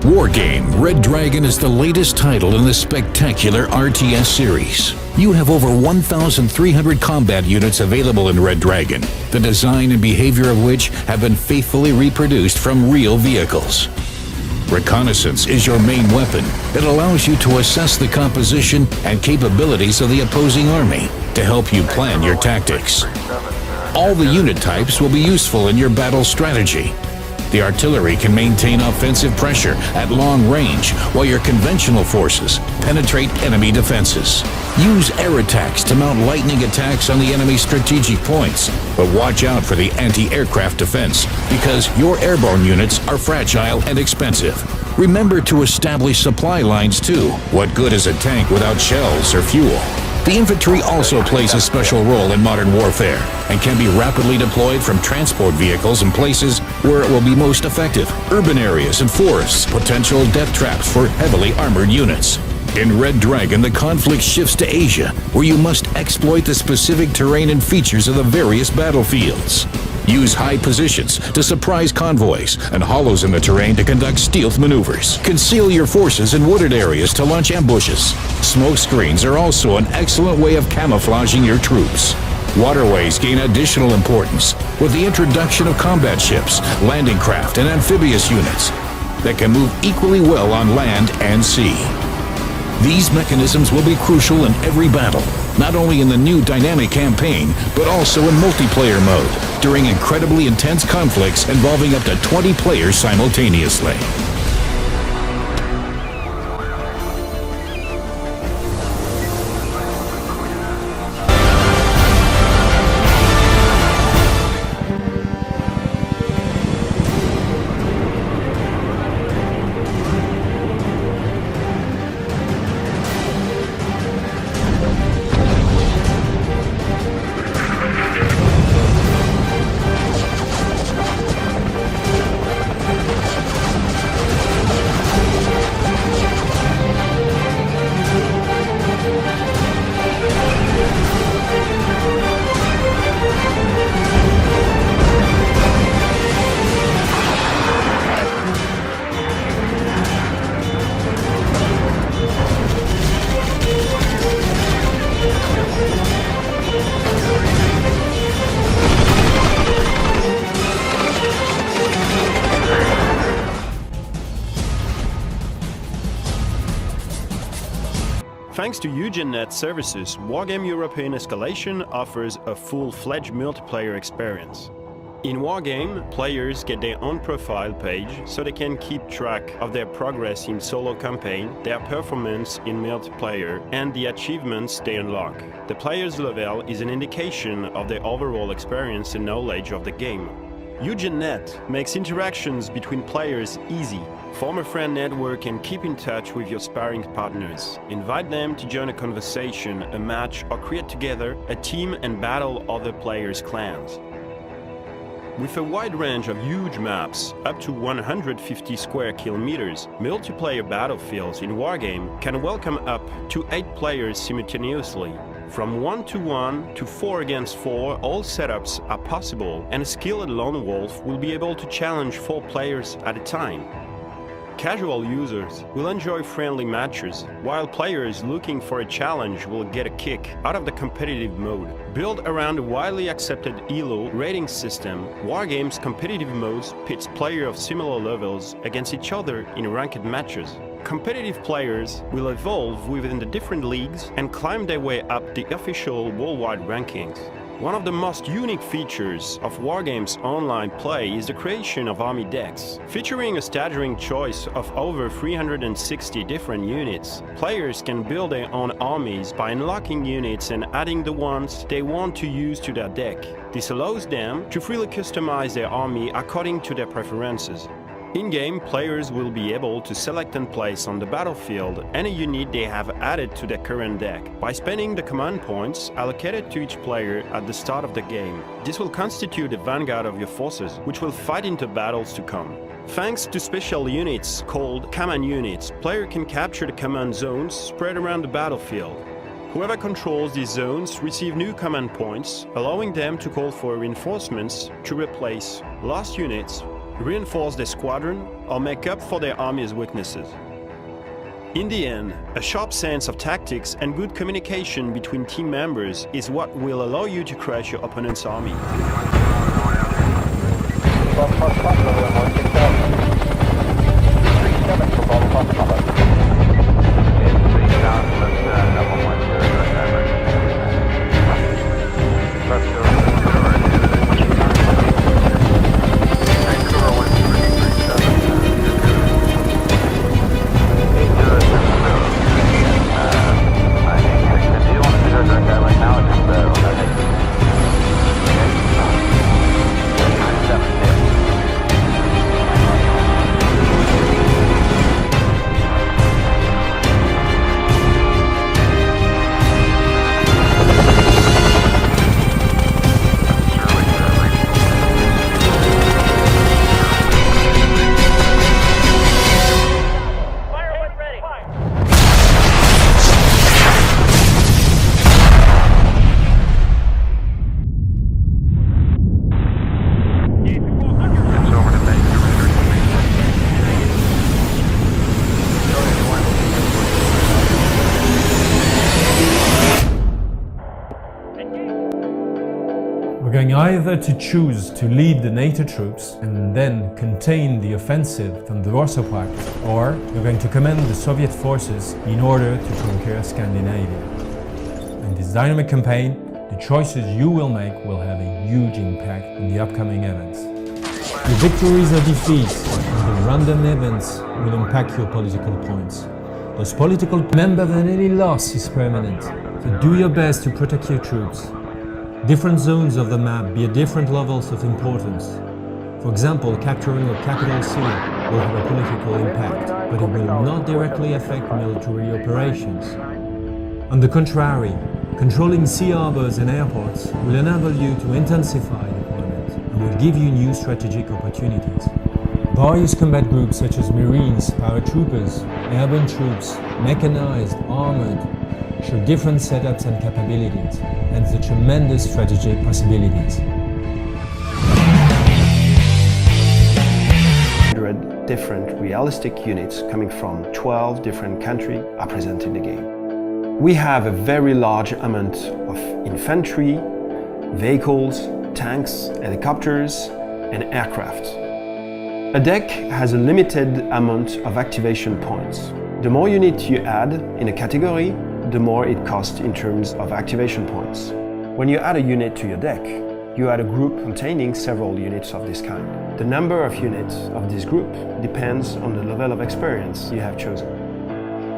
Wargame Red Dragon is the latest title in the spectacular RTS series. You have over 1,300 combat units available in Red Dragon, the design and behavior of which have been faithfully reproduced from real vehicles. Reconnaissance is your main weapon. It allows you to assess the composition and capabilities of the opposing army to help you plan your tactics. All the unit types will be useful in your battle strategy. The artillery can maintain offensive pressure at long range, while your conventional forces penetrate enemy defenses. Use air attacks to mount lightning attacks on the enemy's strategic points, but watch out for the anti-aircraft defense, because your airborne units are fragile and expensive. Remember to establish supply lines too. What good is a tank without shells or fuel? The infantry also plays a special role in modern warfare and can be rapidly deployed from transport vehicles in places where it will be most effective. Urban areas and forests, potential death traps for heavily armored units. In Red Dragon, the conflict shifts to Asia, where you must exploit the specific terrain and features of the various battlefields. Use high positions to surprise convoys and hollows in the terrain to conduct stealth maneuvers. Conceal your forces in wooded areas to launch ambushes. Smoke screens are also an excellent way of camouflaging your troops. Waterways gain additional importance with the introduction of combat ships, landing craft, and amphibious units that can move equally well on land and sea. These mechanisms will be crucial in every battle, not only in the new dynamic campaign, but also in multiplayer mode, during incredibly intense conflicts involving up to 20 players simultaneously. Thanks to EugenNet services, Wargame European Escalation offers a full-fledged multiplayer experience. In Wargame, players get their own profile page so they can keep track of their progress in solo campaign, their performance in multiplayer, and the achievements they unlock. The player's level is an indication of their overall experience and knowledge of the game. EugenNet makes interactions between players easy. Form a friend network and keep in touch with your sparring partners. Invite them to join a conversation, a match, or create together a team and battle other players' clans. With a wide range of huge maps, up to 150 square kilometers, multiplayer battlefields in Wargame can welcome up to 8 players simultaneously. From 1-to-1 to 4-against-4, all setups are possible, and a skilled lone wolf will be able to challenge 4 players at a time. Casual users will enjoy friendly matches, while players looking for a challenge will get a kick out of the competitive mode. Built around a widely accepted ELO rating system, Wargame's competitive mode pits players of similar levels against each other in ranked matches. Competitive players will evolve within the different leagues and climb their way up the official worldwide rankings. One of the most unique features of Wargame's online play is the creation of army decks. Featuring a staggering choice of over 360 different units, players can build their own armies by unlocking units and adding the ones they want to use to their deck. This allows them to freely customize their army according to their preferences. In-game, players will be able to select and place on the battlefield any unit they have added to their current deck by spending the command points allocated to each player at the start of the game. This will constitute the vanguard of your forces, which will fight into battles to come. Thanks to special units called command units, player can capture the command zones spread around the battlefield. Whoever controls these zones receive new command points, allowing them to call for reinforcements to replace lost units reinforce their squadron, or make up for their army's weaknesses. In the end, a sharp sense of tactics and good communication between team members is what will allow you to crush your opponent's army. We're going either to choose to lead the NATO troops and then contain the offensive from the Warsaw Pact, or we're going to command the Soviet forces in order to conquer Scandinavia. In this dynamic campaign, the choices you will make will have a huge impact on the upcoming events. The victories or defeats and the random events will impact your political points. Those political remember that any loss is permanent, so do your best to protect your troops. Different zones of the map bear different levels of importance. For example, capturing a capital city will have a political impact, but it will not directly affect military operations. On the contrary, controlling sea harbors and airports will enable you to intensify deployment and will give you new strategic opportunities. Various combat groups such as Marines, paratroopers, airborne troops, mechanized, armored, show different setups and capabilities, and the tremendous strategic possibilities. 100 different realistic units coming from 12 different countries are present in the game. We have a very large amount of infantry, vehicles, tanks, helicopters, and aircraft. A deck has a limited amount of activation points. The more units you add in a category, the more it costs in terms of activation points. When you add a unit to your deck, you add a group containing several units of this kind. The number of units of this group depends on the level of experience you have chosen.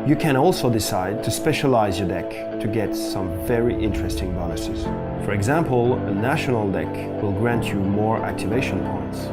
You can also decide to specialize your deck to get some very interesting bonuses. For example, a national deck will grant you more activation points.